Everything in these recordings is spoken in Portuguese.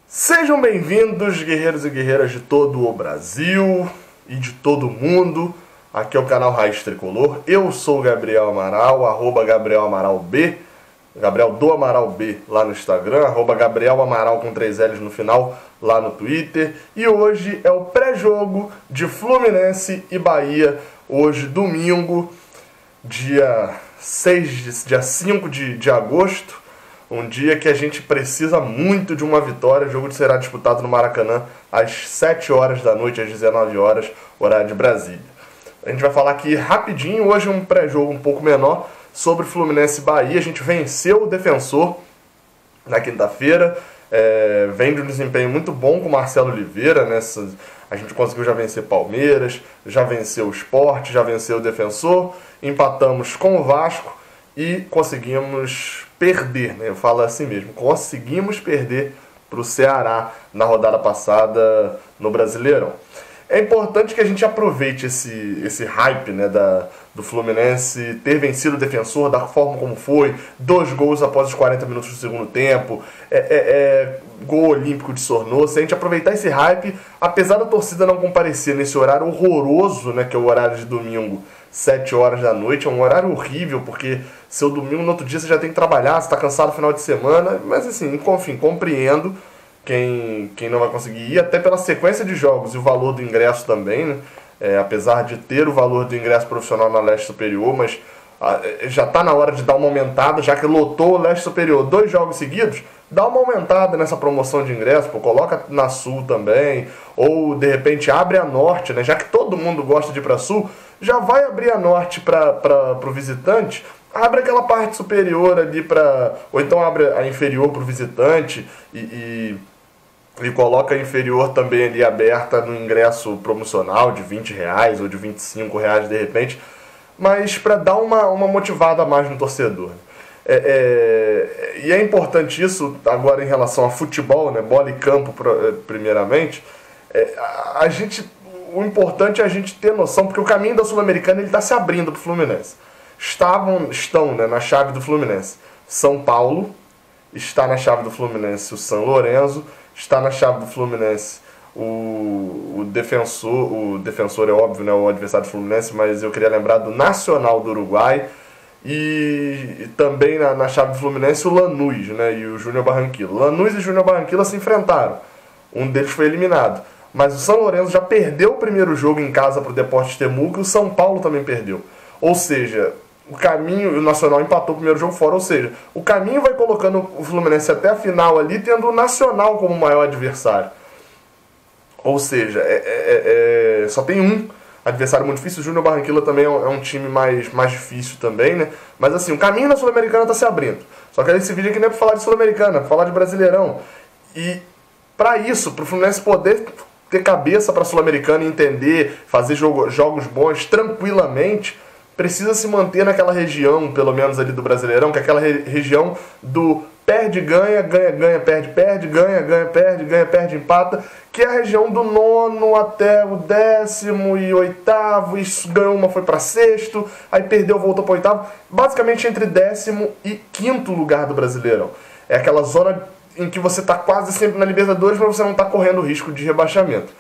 Sejam bem-vindos, guerreiros e guerreiras de todo o Brasil e de todo o mundo. Aqui é o canal Raiz Tricolor. Eu sou o Gabriel Amaral, @GabrielAmaralB, Gabriel do Amaral B lá no Instagram, @Gabriel Amaral com 3 L's no final lá no Twitter. E hoje é o pré-jogo de Fluminense e Bahia, hoje domingo, dia 5 de agosto. Um dia que a gente precisa muito de uma vitória. O jogo será disputado no Maracanã às 7 horas da noite, às 19 horas, horário de Brasília. A gente vai falar aqui rapidinho, hoje um pré-jogo um pouco menor, sobre Fluminense e Bahia. A gente venceu o Defensor na quinta-feira, vem de um desempenho muito bom com o Marcelo Oliveira. A gente conseguiu já vencer Palmeiras, já venceu o Sport, já venceu o Defensor, empatamos com o Vasco e conseguimos perder, né? Eu falo assim mesmo, conseguimos perder para o Ceará na rodada passada no Brasileirão. É importante que a gente aproveite esse hype, né, do Fluminense ter vencido o Defensor da forma como foi, 2 gols após os 40 minutos do segundo tempo, gol olímpico de Sornosa. Se a gente aproveitar esse hype, apesar da torcida não comparecer nesse horário horroroso, né, que é o horário de domingo, 7 horas da noite, é um horário horrível, porque seu domingo no outro dia você já tem que trabalhar, você está cansado no final de semana, mas assim, enfim, compreendo quem não vai conseguir ir, até pela sequência de jogos e o valor do ingresso também, né? Apesar de ter o valor do ingresso profissional na Leste Superior, mas já está na hora de dar uma aumentada, já que lotou o Leste Superior 2 jogos seguidos, dá uma aumentada nessa promoção de ingresso, coloca na Sul também, ou de repente abre a Norte, né? Já que todo mundo gosta de ir para Sul, já vai abrir a Norte para o visitante, abre aquela parte superior ali ou então abre a inferior para o visitante e coloca a inferior também ali aberta no ingresso promocional de R$20 ou de R$25 de repente, mas para dar uma motivada a mais no torcedor. E é importante isso agora em relação a futebol, né, bola e campo primeiramente. O importante é a gente ter noção, porque o caminho da Sul-Americana está se abrindo para o Fluminense. Estão, né, na chave do Fluminense São Paulo, está na chave do Fluminense o São Lourenço, está na chave do Fluminense o Defensor é óbvio, né, o adversário do Fluminense, mas eu queria lembrar do Nacional do Uruguai, e também na chave do Fluminense o Lanús, né, e o Júnior Barranquilla. Lanús e Júnior Barranquilla se enfrentaram, um deles foi eliminado, mas o São Lourenço já perdeu o primeiro jogo em casa para o Deportes Temuco e o São Paulo também perdeu. Ou seja, o Nacional empatou o primeiro jogo fora, ou seja, o caminho vai colocando o Fluminense até a final ali, tendo o Nacional como maior adversário. Ou seja, só tem um adversário muito difícil. O Júnior Barranquilla também é um time mais difícil também, né? Mas assim, o caminho da Sul-Americana está se abrindo. Só que esse vídeo aqui não é para falar de Sul-Americana, é para falar de Brasileirão. E para isso, para o Fluminense poder ter cabeça para a Sul-Americana e entender, fazer jogos bons tranquilamente, precisa se manter naquela região, pelo menos ali do Brasileirão, que é aquela região do perde, ganha, ganha, ganha, perde, perde, ganha, ganha, perde, ganha, perde, empata, que é a região do 9º até o 18º, isso ganhou uma, foi para 6º, aí perdeu, voltou para 8º, basicamente entre 10º e 5º lugar do Brasileirão. É aquela zona em que você está quase sempre na Libertadores, mas você não está correndo risco de rebaixamento.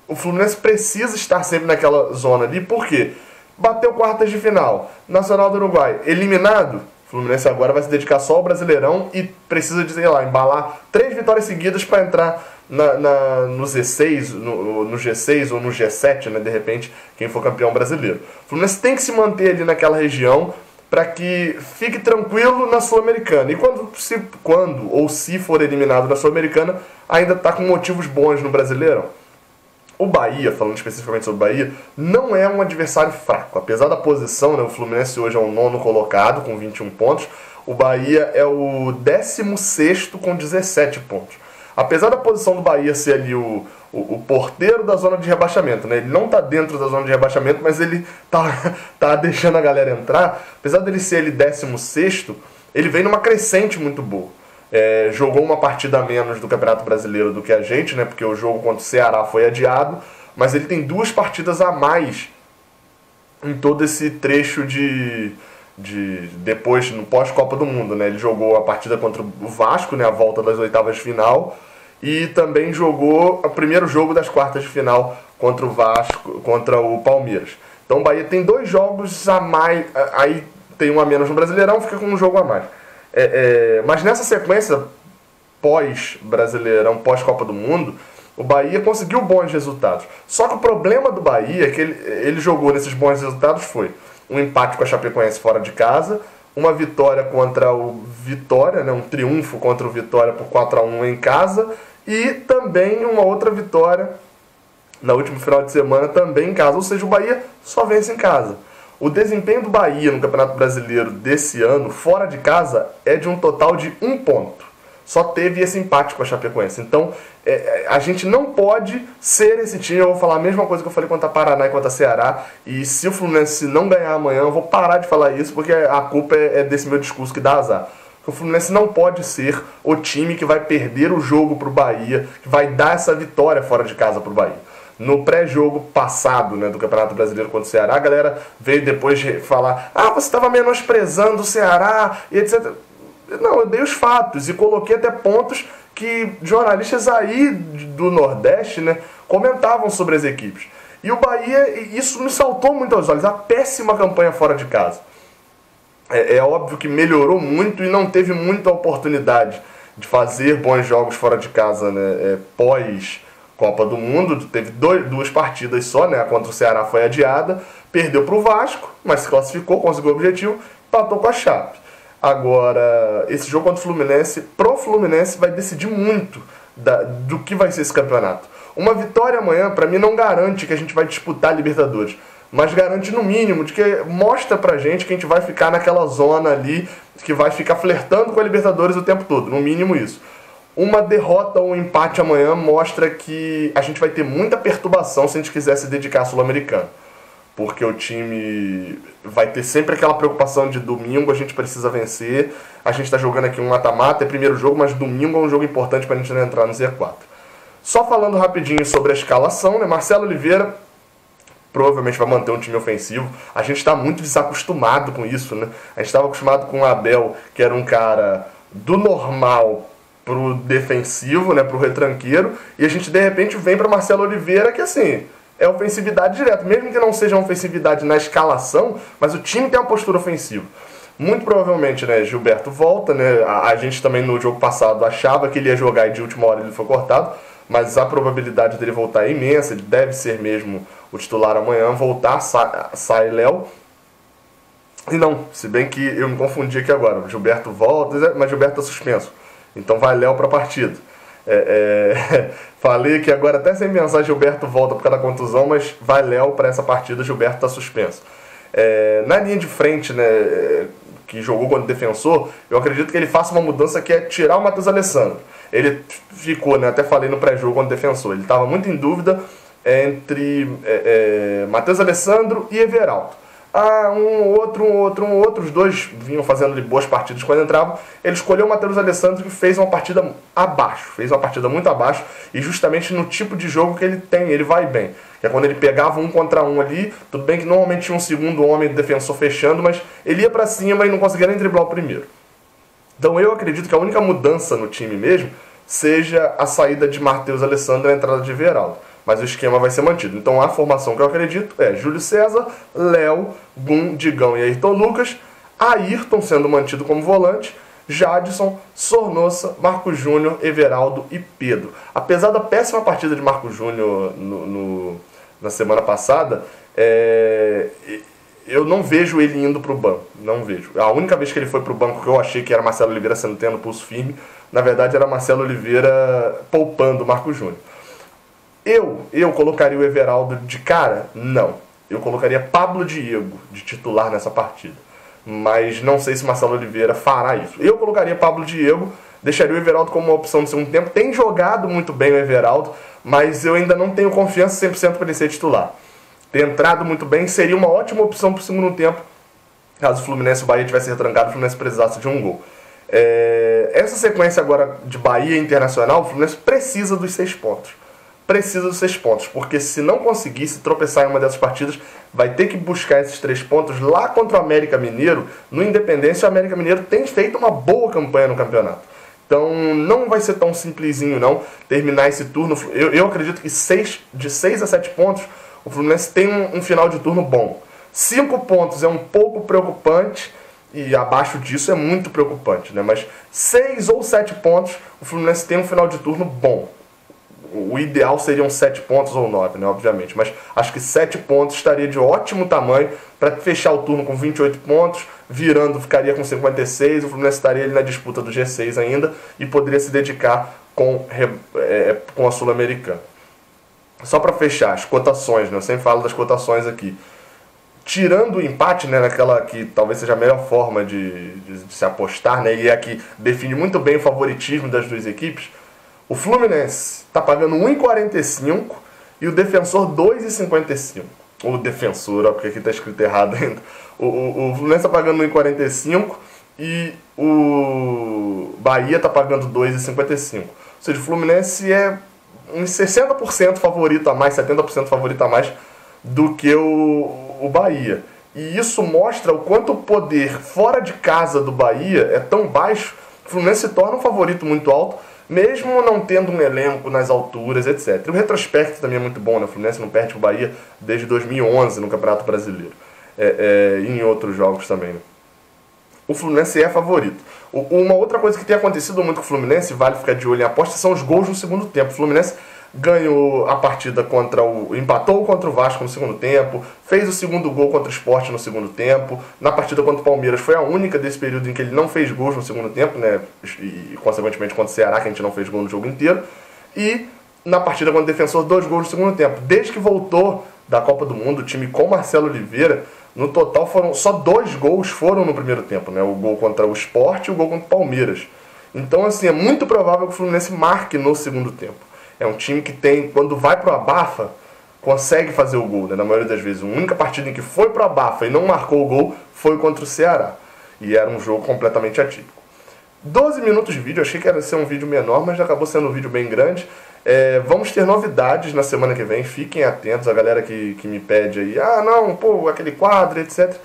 O Fluminense precisa estar sempre naquela zona ali, por quê? Bateu quartas de final, Nacional do Uruguai eliminado, o Fluminense agora vai se dedicar só ao Brasileirão e precisa de, sei lá, embalar 3 vitórias seguidas para entrar no Z6, no G6 ou no G7, né, de repente, quem for campeão brasileiro. O Fluminense tem que se manter ali naquela região para que fique tranquilo na Sul-Americana. E quando se for eliminado na Sul-Americana, ainda está com motivos bons no Brasileirão. O Bahia, falando especificamente sobre o Bahia, não é um adversário fraco. Apesar da posição, né, o Fluminense hoje é o 9º colocado com 21 pontos. O Bahia é o 16º com 17 pontos. Apesar da posição do Bahia ser ali o porteiro da zona de rebaixamento, né? Ele não está dentro da zona de rebaixamento, mas ele tá deixando a galera entrar. Apesar dele ser ali 16º, ele vem numa crescente muito boa. Jogou uma partida a menos do Campeonato Brasileiro do que a gente, né? Porque o jogo contra o Ceará foi adiado, mas ele tem 2 partidas a mais em todo esse trecho de depois, no pós-Copa do Mundo, né? Ele jogou a partida contra o Vasco, né? A volta das oitavas de final, e também jogou o primeiro jogo das quartas de final contra o Vasco, contra o Palmeiras. Então o Bahia tem 2 jogos a mais, aí tem um a menos no Brasileirão, fica com um jogo a mais. Mas nessa sequência pós-Brasileirão, pós-Copa do Mundo, o Bahia conseguiu bons resultados. Só que o problema do Bahia é que ele jogou nesses bons resultados foi um empate com a Chapecoense fora de casa, uma vitória contra o Vitória, né, um triunfo contra o Vitória por 4-1 em casa, e também uma outra vitória na última final de semana também em casa. Ou seja, o Bahia só vence em casa. O desempenho do Bahia no Campeonato Brasileiro desse ano, fora de casa, é de um total de 1 ponto. Só teve esse empate com a Chapecoense. Então, a gente não pode ser esse time. Eu vou falar a mesma coisa que eu falei contra a Paraná e contra a Ceará. E se o Fluminense não ganhar amanhã, eu vou parar de falar isso, porque a culpa é desse meu discurso que dá azar. O Fluminense não pode ser o time que vai perder o jogo pro Bahia, que vai dar essa vitória fora de casa pro Bahia. No pré-jogo passado, né, do Campeonato Brasileiro contra o Ceará, a galera veio depois de falar: você estava menosprezando o Ceará, e etc. Não, eu dei os fatos e coloquei até pontos que jornalistas aí do Nordeste, né, comentavam sobre as equipes. E o Bahia, isso me saltou muito aos olhos, a péssima campanha fora de casa. É óbvio que melhorou muito e não teve muita oportunidade de fazer bons jogos fora de casa, né, pós-Copa do Mundo. Teve 2 partidas só, né, a contra o Ceará foi adiada, perdeu para o Vasco, mas se classificou, conseguiu o objetivo, empatou com a Chape. Agora, esse jogo contra o Fluminense, pro Fluminense, vai decidir muito do que vai ser esse campeonato. Uma vitória amanhã, para mim, não garante que a gente vai disputar a Libertadores, mas garante no mínimo de que mostra pra gente que a gente vai ficar naquela zona ali, que vai ficar flertando com a Libertadores o tempo todo, no mínimo isso. Uma derrota ou um empate amanhã mostra que a gente vai ter muita perturbação se a gente quiser se dedicar à Sul-Americana. Porque o time vai ter sempre aquela preocupação de domingo a gente precisa vencer. A gente está jogando aqui um mata-mata, é primeiro jogo, mas domingo é um jogo importante para a gente não entrar no Z4. Só falando rapidinho sobre a escalação, né? Marcelo Oliveira provavelmente vai manter um time ofensivo. A gente está muito desacostumado com isso, né? A gente estava acostumado com o Abel, que era um cara do normal pro defensivo, né? Pro retranqueiro. E a gente de repente vem para Marcelo Oliveira, que assim, é ofensividade direta, mesmo que não seja uma ofensividade na escalação, mas o time tem uma postura ofensiva. Muito provavelmente, né, Gilberto volta, né, a gente também no jogo passado achava que ele ia jogar e de última hora ele foi cortado, mas a probabilidade dele voltar é imensa, ele deve ser mesmo o titular amanhã, voltar, sai Léo. E não, se bem que eu me confundi aqui agora, o Gilberto volta, mas Gilberto está suspenso, então vai Léo para a partida. Falei que agora até sem pensar Gilberto volta por causa da contusão, mas vai Léo para essa partida, Gilberto está suspenso. Na linha de frente, né, que jogou quando defensor, eu acredito que ele faça uma mudança que é tirar o Matheus Alessandro. Ele ficou, né, até falei no pré-jogo quando defensor, ele estava muito em dúvida entre Matheus Alessandro e Everaldo. Os dois vinham fazendo boas partidas quando entravam. Ele escolheu o Matheus Alessandro, que fez uma partida abaixo, fez uma partida muito abaixo, e justamente no tipo de jogo que ele tem, ele vai bem. Que é quando ele pegava 1 contra 1 ali, tudo bem que normalmente tinha um segundo homem de defensor fechando, mas ele ia pra cima e não conseguia nem driblar o primeiro. Então eu acredito que a única mudança no time mesmo seja a saída de Matheus Alessandro e a entrada de Everaldo. Mas o esquema vai ser mantido. Então a formação que eu acredito é Júlio César, Léo, Gum, Digão e Ayrton Lucas, Ayrton sendo mantido como volante, Jadson, Sornosa, Marcos Júnior, Everaldo e Pedro. Apesar da péssima partida de Marcos Júnior na semana passada, eu não vejo ele indo para o banco. Não vejo. A única vez que ele foi para o banco que eu achei que era Marcelo Oliveira tendo pulso firme, na verdade era Marcelo Oliveira poupando o Marcos Júnior. Eu colocaria o Everaldo de cara? Não. Eu colocaria Pablo Diego de titular nessa partida. Mas não sei se Marcelo Oliveira fará isso. Eu colocaria Pablo Diego, deixaria o Everaldo como uma opção no segundo tempo. Tem jogado muito bem o Everaldo, mas eu ainda não tenho confiança 100% para ele ser titular. Ter entrado muito bem seria uma ótima opção para o segundo tempo, caso o Fluminense e o Bahia tivesse retrancado, o Fluminense precisasse de um gol. Essa sequência agora de Bahia Internacional, o Fluminense precisa dos 6 pontos. Precisa dos 6 pontos, porque se não conseguir, se tropeçar em uma dessas partidas, vai ter que buscar esses 3 pontos lá contra o América Mineiro. No Independência, o América Mineiro tem feito uma boa campanha no campeonato. Então não vai ser tão simplesinho não terminar esse turno. Eu acredito que de 6 a 7 pontos o Fluminense tem um final de turno bom. 5 pontos é um pouco preocupante e abaixo disso é muito preocupante, né? Mas 6 ou 7 pontos o Fluminense tem um final de turno bom. O ideal seriam 7 pontos ou 9, né, obviamente. Mas acho que 7 pontos estaria de ótimo tamanho para fechar o turno com 28 pontos, virando ficaria com 56, o Fluminense estaria ali na disputa do G6 ainda e poderia se dedicar com a Sul-Americana. Só para fechar, as cotações, né, eu sempre falo das cotações aqui. Tirando o empate, né, naquela que talvez seja a melhor forma de se apostar, né, e é a que define muito bem o favoritismo das duas equipes, o Fluminense está pagando 1,45 e o Defensor 2,55. O Defensor, ó, porque aqui está escrito errado ainda. O Fluminense está pagando 1,45 e o Bahia está pagando 2,55. Ou seja, o Fluminense é uns 60% favorito a mais, 70% favorito a mais do que o Bahia. E isso mostra o quanto o poder fora de casa do Bahia é tão baixo que o Fluminense se torna um favorito muito alto, mesmo não tendo um elenco nas alturas, etc. O retrospecto também é muito bom, né? O Fluminense não perde o Bahia desde 2011 no Campeonato Brasileiro. E em outros jogos também, né? O Fluminense é favorito. Uma outra coisa que tem acontecido muito com o Fluminense, vale ficar de olho em aposta, são os gols no segundo tempo. O Fluminense ganhou a partida empatou contra o Vasco no segundo tempo, fez o segundo gol contra o Sport no segundo tempo. Na partida contra o Palmeiras foi a única desse período em que ele não fez gols no segundo tempo, né? E consequentemente contra o Ceará, que a gente não fez gol no jogo inteiro. E na partida contra o Defensor, 2 gols no segundo tempo. Desde que voltou da Copa do Mundo, o time com Marcelo Oliveira, no total só 2 gols foram no primeiro tempo, né? O gol contra o Sport e o gol contra o Palmeiras. Então, assim, é muito provável que o Fluminense marque no segundo tempo. É um time que tem, quando vai pro abafa, consegue fazer o gol, né? Na maioria das vezes. A única partida em que foi pro abafa e não marcou o gol foi contra o Ceará. E era um jogo completamente atípico. 12 minutos de vídeo, achei que ia ser um vídeo menor, mas acabou sendo um vídeo bem grande. Vamos ter novidades na semana que vem, fiquem atentos, a galera que me pede aí, aquele quadro, etc.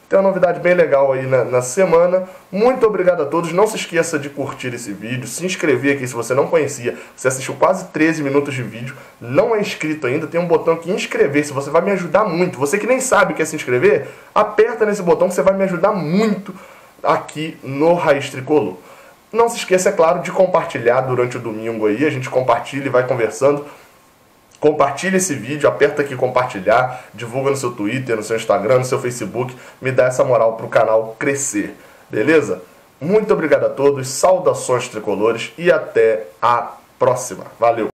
Tem uma novidade bem legal aí na semana. Muito obrigado a todos, não se esqueça de curtir esse vídeo, se inscrever aqui se você não conhecia, você assistiu quase 13 minutos de vídeo, não é inscrito ainda, tem um botão aqui inscrever-se, você vai me ajudar muito. Você que nem sabe o que é se inscrever, aperta nesse botão que você vai me ajudar muito aqui no Raiz Tricolor. Não se esqueça, é claro, de compartilhar durante o domingo aí, a gente compartilha e vai conversando. Compartilhe esse vídeo, aperta aqui compartilhar, divulga no seu Twitter, no seu Instagram, no seu Facebook, me dá essa moral para o canal crescer, beleza? Muito obrigado a todos, saudações tricolores e até a próxima. Valeu!